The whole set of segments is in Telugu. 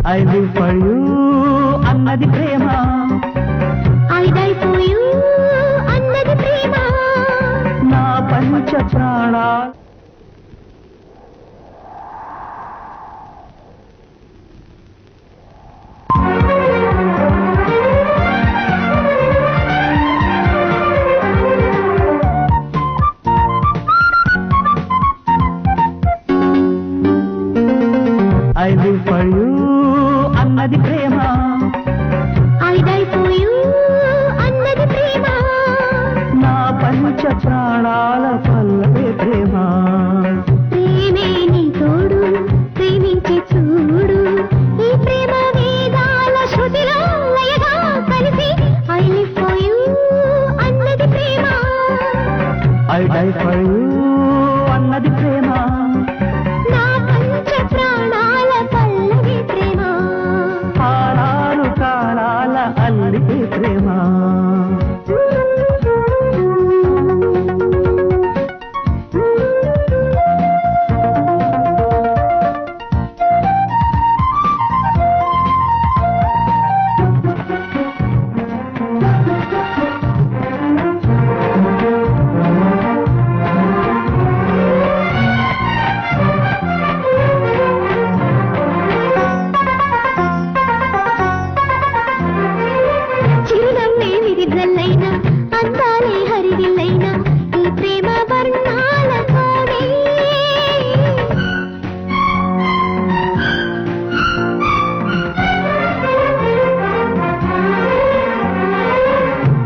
I live for you అన్నది ప్రేమ. I die for you అన్నది ప్రేమ. నా పంచ ప్రాణాలు I live for you అన్నది ప్రేమ. I die for you అన్నది ప్రేమ. నా పంచ ప్రాణాల పల్లవే ప్రేమ. ప్రేమే నీ తోడు ప్రేమించి చూడు ఈ ప్రేమ వేదాల శృతిలో లయగా కలిసి I live for you అన్నది ప్రేమ. I die for you అన్నది ప్రేమ. నా పంచ ప్రాణాల పల్లవి ప్రేమ. ఆరారు కాలాల అల్లికే ప్రేమ. చిరునవ్వే విరిజల్లైనా అందాలే హరివిల్లైనా ఈ ప్రేమ వర్ణాలతోనే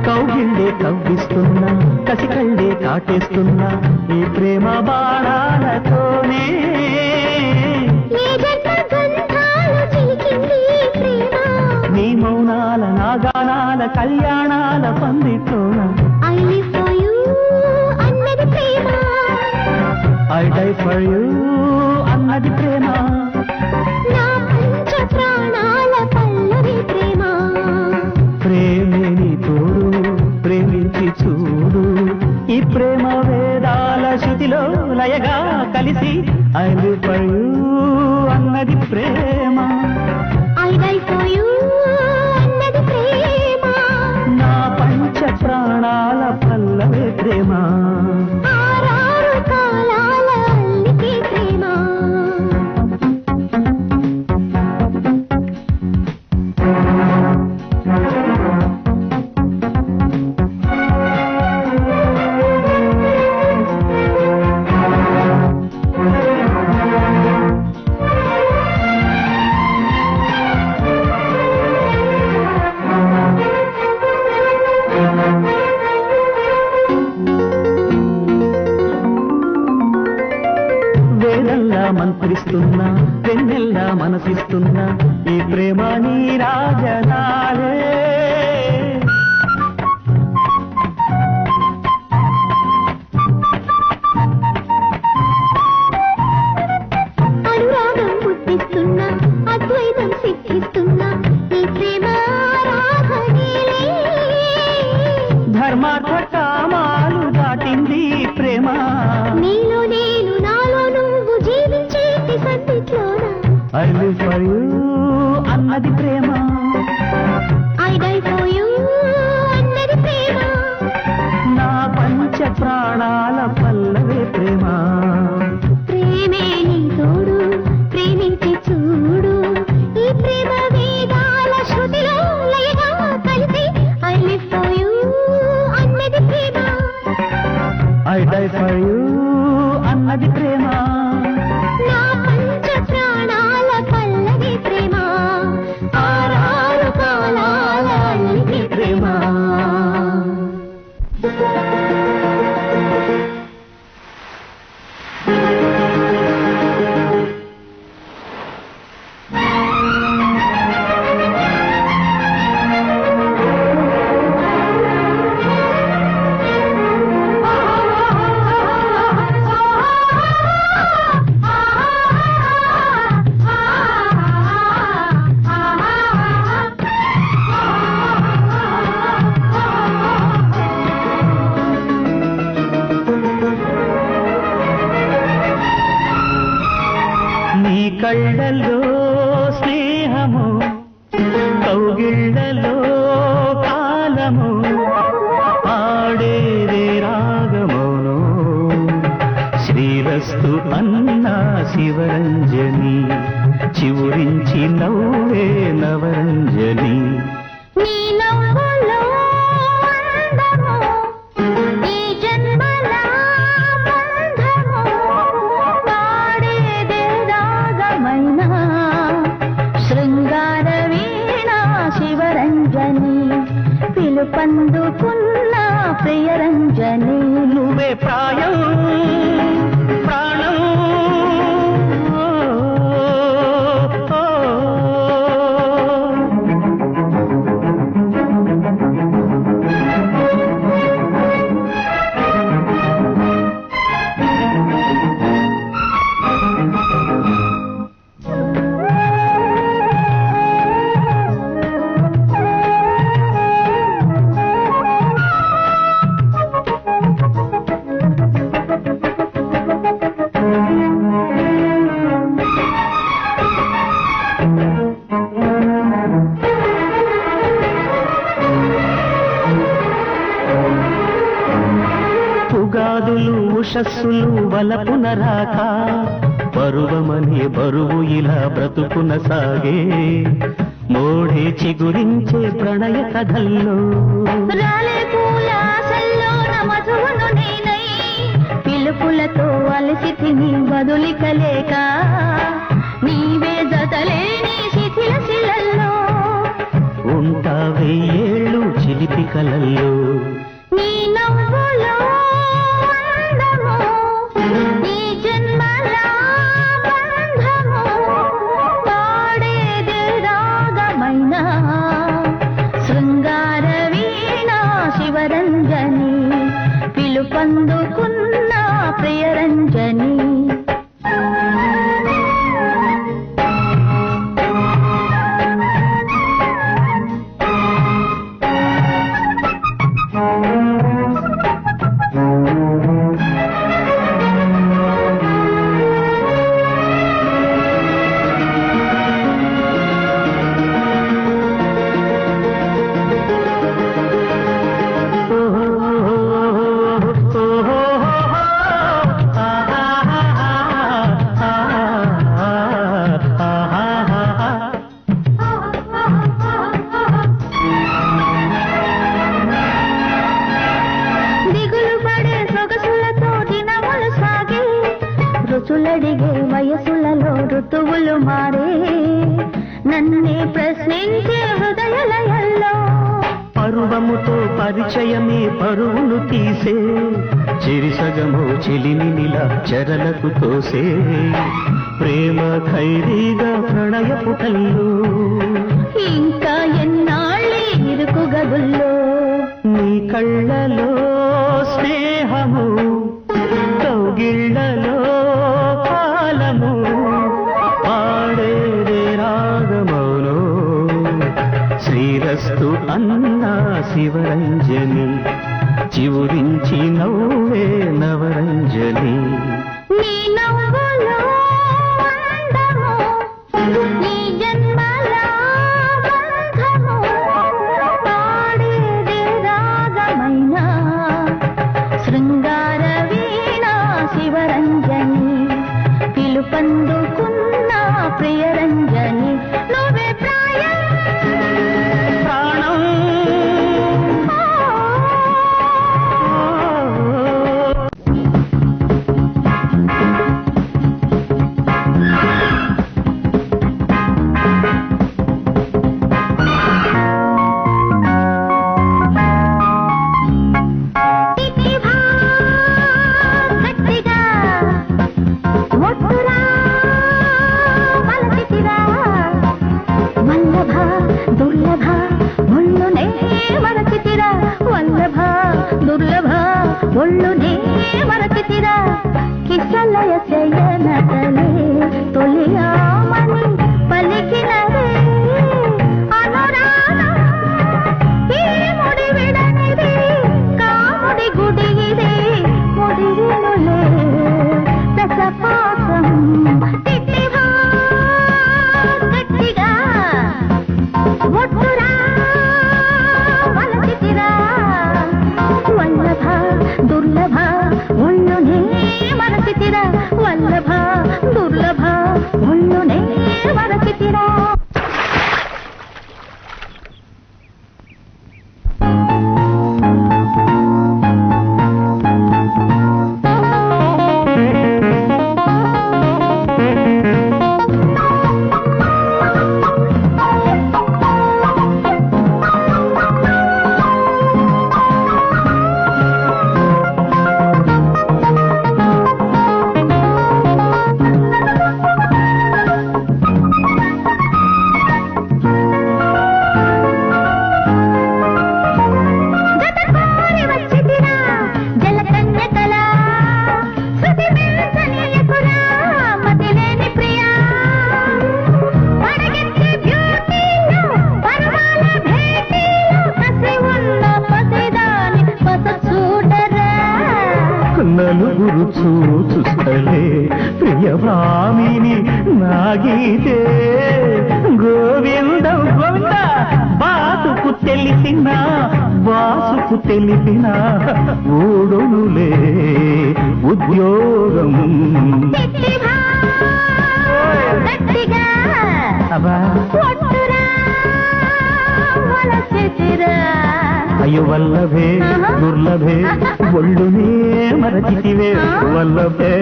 కౌగిళ్ళే కవ్విస్తున్నా కసికళ్ళే కాటేస్తున్నా ఈ ప్రేమ బాణాలతోనే. ఏ జన్మ గంధాలు చిలికింది ఈ ప్రేమ. నీ మౌనాల నాగానాల కళ్యాణాల పందితోన. I live for you అన్నది ప్రేమ. I die for you అన్నది ప్రేమ. నా పంచ ప్రాణాల పల్లవి ప్రేమ. ప్రేమే నీ తోడు ప్రేమించి చూడు ఈ ప్రేమ వేదాల శృతిలో లయగా కలిసి I live for you అన్నది ప్రేమ. I die for you అన్నది ప్రేమ. నా పంచ ప్రాణాల పల్లవే ప్రేమ. ఆరారు కాలాల అల్లికే ప్రేమ. వేదల్లా మంత్రిస్తున్నా వెన్నెల్లా మనసిస్తున్నా ఈ ప్రేమ నీ రాజనాలే. అనురాగం పుట్టిస్తున్నా అద్వైతం సిద్ధిస్తున్నా ఈ ప్రేమ ఆరాధనేలే. ధర్మార్థ కామాలు దాటింది ఈ ప్రేమ. నీలో నేను నాలో నువ్వు జీవించేటి సందిట్లోన I live for you అన్నది ప్రేమ. I die చిగురించి నవ్వే నవరంజని నీ నవ్వులో అందము ఈ జన్మల బంధము పాడేదే రాగమైన శృంగార వీణ శివరంజని పిలుపందుకున్న ప్రియరంజని నువ్వే ప్రాయం ప్రాణం పుగాదులు ఉషస్సులు వలపున రాక పరువమనే బరువు ఇలా బ్రతుకున సాగే మోడే చిగురించే ప్రణయ కథల్లో రాలే పూల ఆశల్లో మధువును నేనై పిలుపులతో అలసి తిని బదులికలేక నీవే జతలేని శిథిల శిలల్లో ఉంటా వెయ్యేళ్ళు చిలిపి కలల్లో నీ నవ్వులో అందము ఈ జన్మల బంధము పాడేదే రాగమైన శృంగార వీణ శివరంజని పిలుపందుకున్న ప్రియరంజని రుచులడిగే వయసులలో ఋతువులు మారే నన్నే ప్రశ్నించే హృదయలయల్లో పరువముతో పరిచయమే పరువును తీసే చిరిసగము చిలిమినిలా చెరలకు తోసే ప్రేమ ఖైదీగా ప్రణయపు కళ్ళు ఇంకా ఎన్నాళ్ళే ఇరుకు గదుల్లో నీ కళ్ళలో స్నేహము కౌగిళ్ళలో కాలము పాడేదే రాగమౌను శ్రీరస్తు అన్నా శివరంజని చివురించి నవ్వే నవరంజని నీ నవ్వులో అందము ఈ జన్మల బంధము పాడేదే రాగమైన శృంగార వీణ శివరంజని పిలుపందుకున్న ప్రియరంజని నువ్వే ప్రాయం ప్రాణం ఒళ్ళునే మరచితిరా కిసలయ చేయనతలే తొలియామని పలికినదే అనురాగం ఈ ముడి విడనిది కాముడి గుడి ఇదే ముడి వినులే రసపాసం తిట్టివా గట్టిగా ఒట్టురా వలచితిరా వల్లభ దుర్లభ ఒళ్ళునే మరచితిరా నలుగురు చూస్తలే ప్రియభామిని నాగీతే గోవింద గోవింద బాసుకు తెలిసిన ఊడునులే ఉద్యోగం అబ్బా అయ్యో వల్లభే దుర్లభే ఒళ్ళునే మరచితివే వల్లభే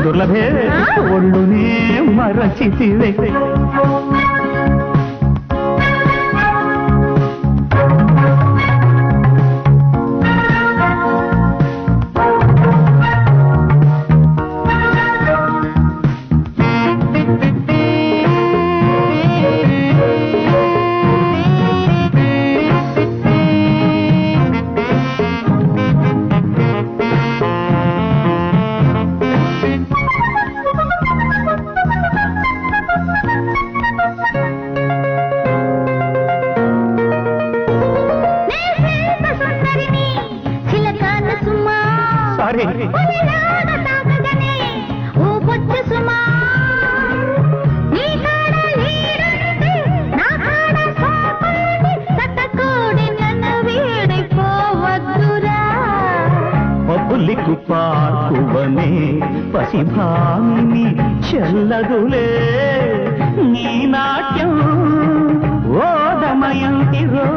దుర్లభే ఒళ్ళునే మరచితివే పబ్బులికు పార్కువనే పసిభామిని చెల్లదులే నీ నాట్యం ఓదమయంతిరో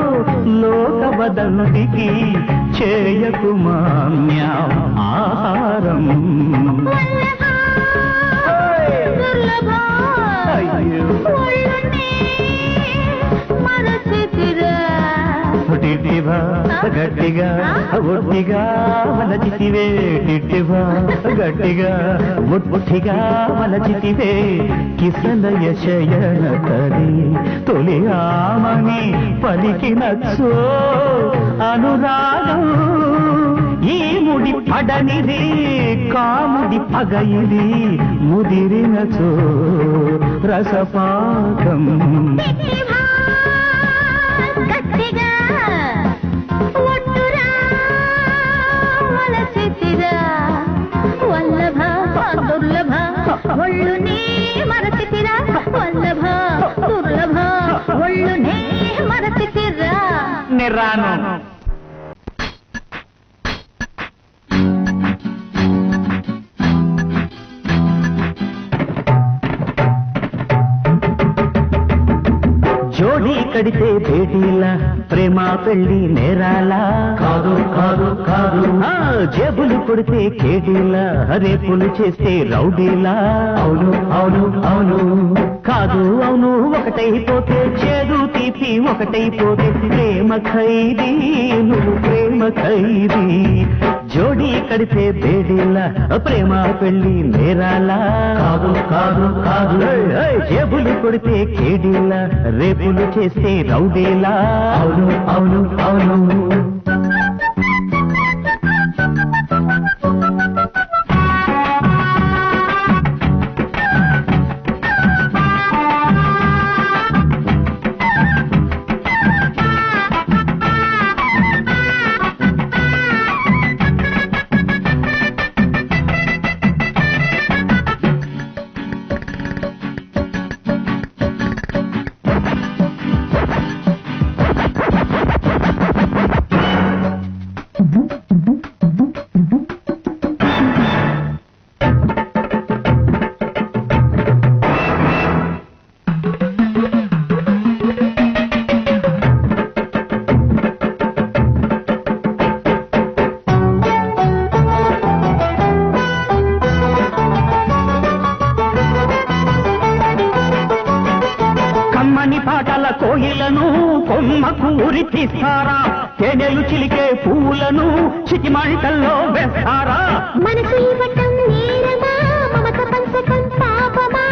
లోకవదంతికి చేయకుమాన్యా ఆహారం టిట్టివా గట్టిగా ఒట్టిగా వలచితివే టిట్టివా గట్టిగా ఒట్టిగా వలచితివే కిసలయ శయన తడి తొలి ఆమని పలికినచ్చో అనురాగం ఈ ముడి పడనిది కాముడి పగయిది ముదిరినచో రసపాకం ఒళ్ళునే మరచితిరా వల్లభ దుర్లభ ఒళ్ళునే మరచితిరా నిరాను జోడీ కడితే భేటీలా ప్రేమ పెళ్లి నేరాలా కాదు కాదు కాదు జేబులు కొడితే కేడీలా రేపులు చేస్తే రౌడీలా అవును అవును అవును కాదు అవును ఒకటైపోతే చేదు తీపి ఒకటైపోతే ప్రేమ ఖైదీ నువ్వు ప్రేమ ఖైదీ జోడీ కడితే బేడీలా ప్రేమ పెళ్లి నేరాలా కాదు కాదు కాదు జేబులు కొడితే కేడీలా రేపులు చేస్తే రౌడీలా అవును అవును అవును పాటల కోయిలను కొమ్మకు ఉరిపిస్తారా తేనెలు చిలికే పూలను చిటిమంటల్లో వేస్తారా మనసు ఇవ్వటం నేరమా మమత పంచకం పాపమా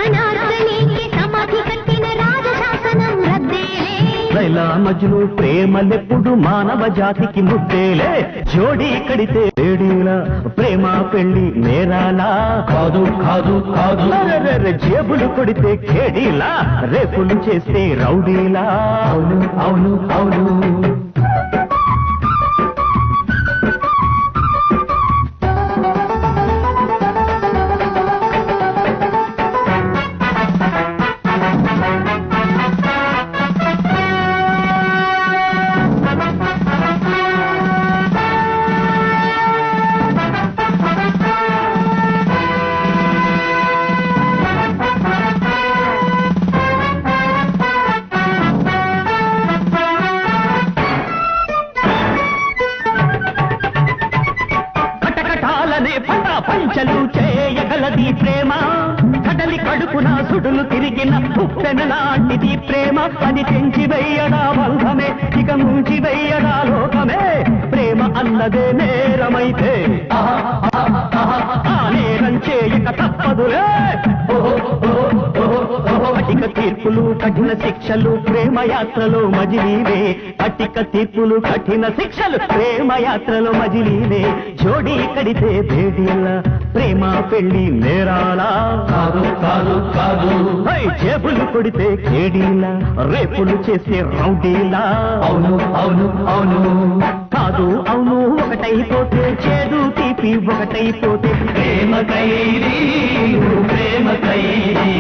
అనార్కలికి సమాధి కట్టిన రాజశాసనం రద్దేలే లైలా మజ్ను ప్రేమలెప్పుడు మానవ జాతికి ముద్దేలే జోడీ కడితే వేడీలా ప్రేమ పెళ్లి నేరాలా కాదు కాదు కాదు జేబులు కొడితే కేడీలా రేపులు చేస్తే రౌడీలా అవును అవును అవును కడుపున సుడులు తిరిగిన ఉప్పెన లాంటిది ప్రేమ అది తెంచి వెయ్యడా బంధమే ఇక ముంచి వెయ్యడా లోకమే ప్రేమ అన్నదే నేరమైతే ఆ నేరం చేయక తప్పదులే అటిక తీర్పులు కఠిన శిక్షలు ప్రేమ యాత్రలో మజిలీవే అటిక తీర్పులు కఠిన శిక్షలు ప్రేమ యాత్రలో మజిలీవే జోడీ కడితే భేడీలా ప్రేమ పెళ్లి నేరాలా కాదు కాదు కాదు జేబులు కొడితే కేడీలా రేపులు చేసే రౌడీలా అవును అవును అవును కాదు అవును ఒకటైపోతే చేదు తీపి ఒకటైపోతే ప్రేమ కైరీ ప్రేమ కైరీ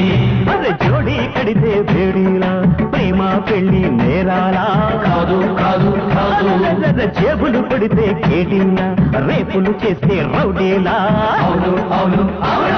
అరే జోడీ కడితే భేడీలా ప్రేమ పెళ్లి నేరాలా కాదు కాదు కాదు జేబులు కొడితే కేడీలా రేపులు చేస్తే రౌడీలా అవును అవును అవును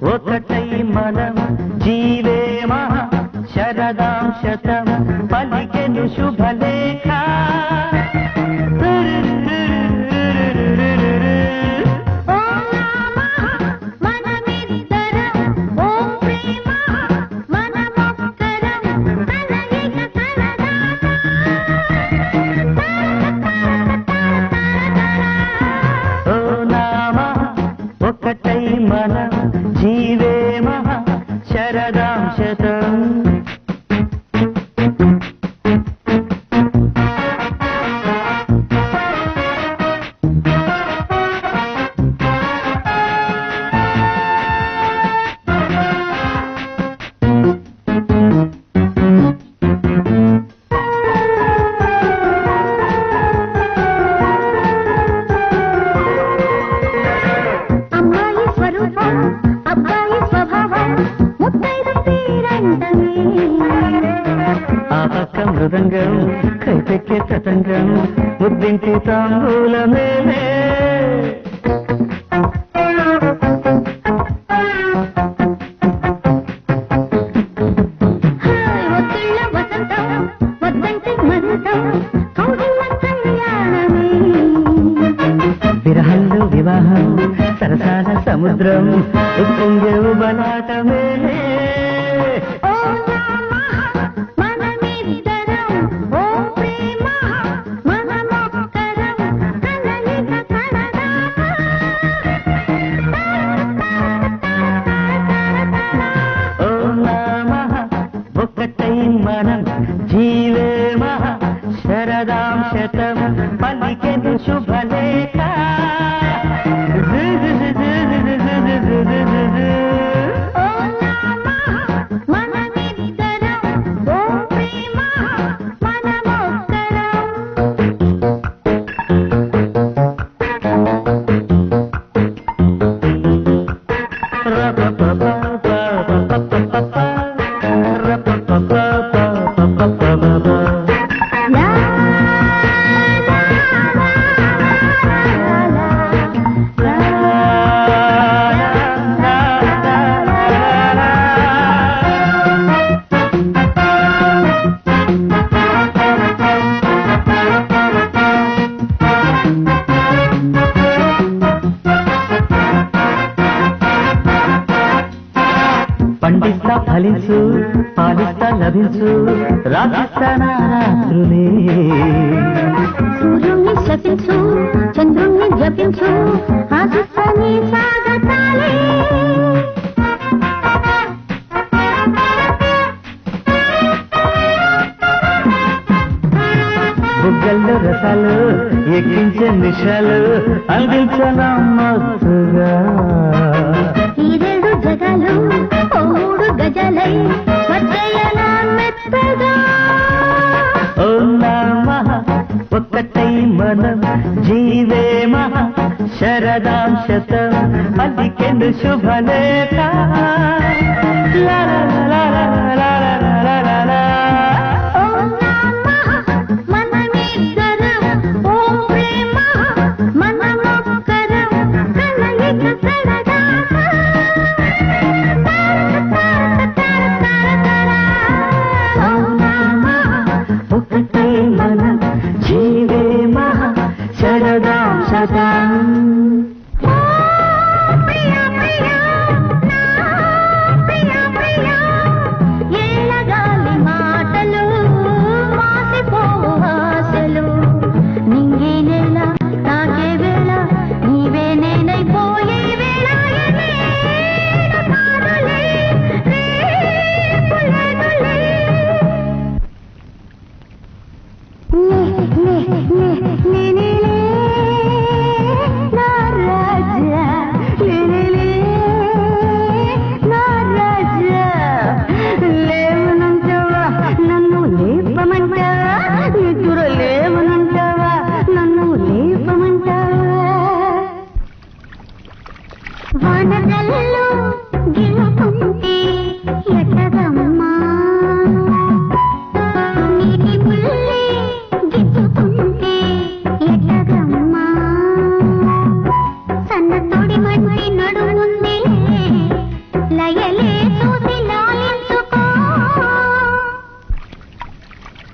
ఒకటై మనం జీవే మహా శరదాం శతం పలికెను శుభలేఖ ఒకటై మనం జీవే మహా శరదాం శతం మృదంగం కైపెక్కే తతంగం ముద్దింటి తాంబూలమేలే విరహంలో వివాహం సరసాల సముద్రం ఉప్పొంగేవు బలాటమేలే మనం జీవే మహా శరదాం శతం పలికెను శుభలేఖ పండిస్తా ఫలించు పాలిస్తా లభించు రాగిస్తానా రాత్రులే సూర్యుణ్ణి శపించు చంద్రుణ్ణి జపించు ఆశిస్తాని సాగతాలే బుగ్గల్లో రసాలు ఎక్కించే నిషాలు అందించనా మత్తుగా ఈ రెండు జగాలు మూడు గజలై మధ్యన మెత్తగా ఓ నిండు శుభలేఖ లా లా లా లా లా లా లా లా లా.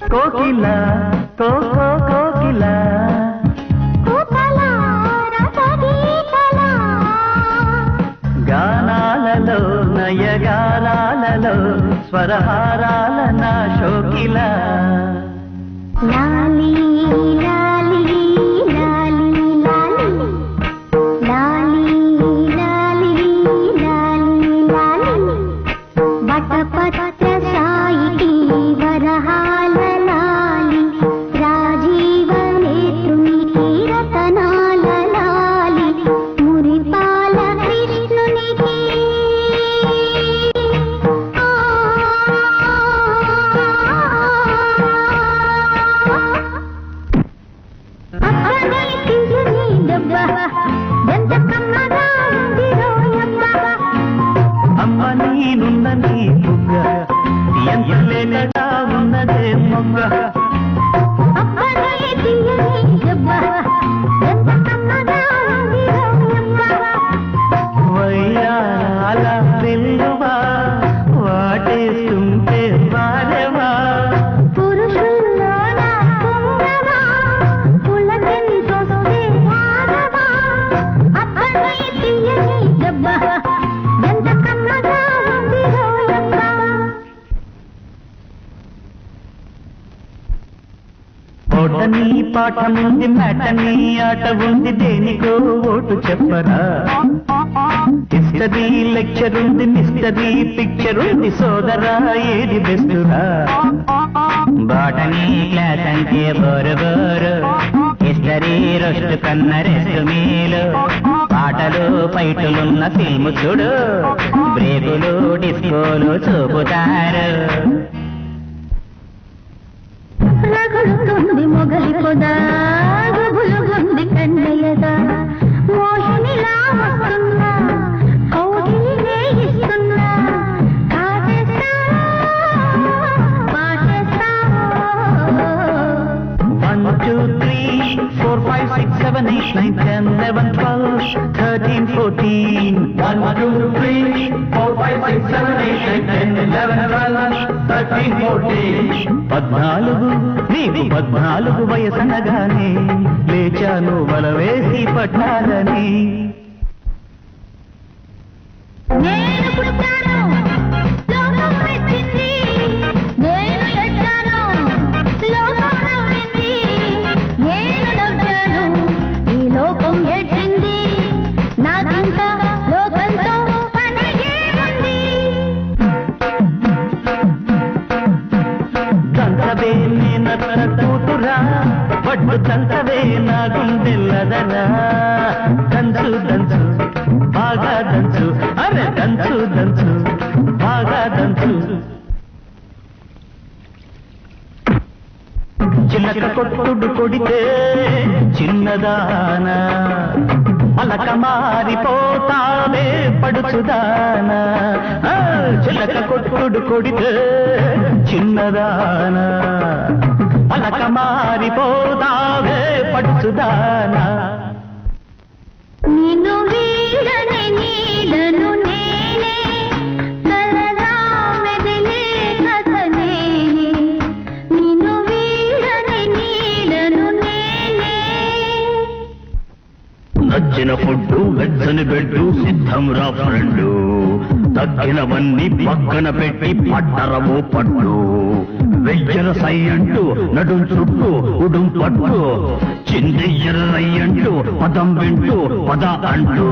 కోకిలా కోకో కోకిలా గానాలలో నయగానాలలో స్వరహారాల నా శోకిలా లాలి లాలి లాలి లాలి లాలి లాలి లాలి లాలి వటపత్ర సాయికి వరహాల లాలి రాజీవ నేత్రునికి రతనాల లాలి మురిపాల కృష్ణునికి అమ్మ నీనున్న నీ బుగ్గ ఎంతలేనగా ఉన్నదే మొగ్గ వయ్యాల వెల్లువా వాటేస్తుంటే వారెవా ఓటని పాఠముంది మ్యాటని ఆట ఉంది దేనికో ఓటు చెప్పరా హిస్టరీ లెక్చర్ ఉంది మిస్టరీ పిక్చర్ ఉంది సోదరా ఏది బెస్టురా బాటనీ క్లాస్ అంటే బోరు బోరు హిస్టరీ రొస్ట్ కన్న రెస్ట్ మీలు పాటలు ఫైటులున్న ఫిల్మ్ చూడు బ్రేకులు డిస్కోలు చూపుతారు రగులుతుంది మొగలి పొదా గుబులుగుంది కన్నయ్యదా మోహినిలా వస్తున్నా కౌగిలినే ఇస్తున్నా కాచేస్తా పాటేస్తా 1 2 3 4 5 6 7 8 9 10 11 12 13 14 1 2 3 4 5 6 7 8 9 10 11 12 13 14 14 నీకు 14 వయసనగానే లేచాను వలవేసి పట్టాలని నేను పుట్టాను లోకం మెచ్చింది నేను ఎట్టాను లోకం నవ్వింది నేను నవ్వాను ఈ లోకం ఎట్టింది నాకింకా లోకంతో పని ఏముంది దంతవే నేనత్త కూతురా వడ్డు దంతవే నా గుండెల్లదరా దంచు దంచు బాగా దంచు అరే దంచు దంచు బాగా దంచు చిలక కొట్టుడు కొడితే చిన్నదానా పలక మారిపోతావే పడుచుదానా చిలక కొట్టుడు కొడితే చిన్నదానా పలక మారిపోతావే పడుచుదానా నిన్ను వీడని నీడను నేనే కలగా మెదిలే కథ నేనే నిన్ను వీడని నీడను నేనే నచ్చిన ఫుడ్డు వెచ్చని బెడ్డు సిద్ధం రా ఫ్రెండు తగ్గినవన్నీ పక్కన పెట్టి పట్టరము పట్టు వెయ్యర సై అంటూ నడుం చుట్టూ ఉడుం పట్టు చిందెయ్యర రై అంటూ పదం వింటూ పద అంటూ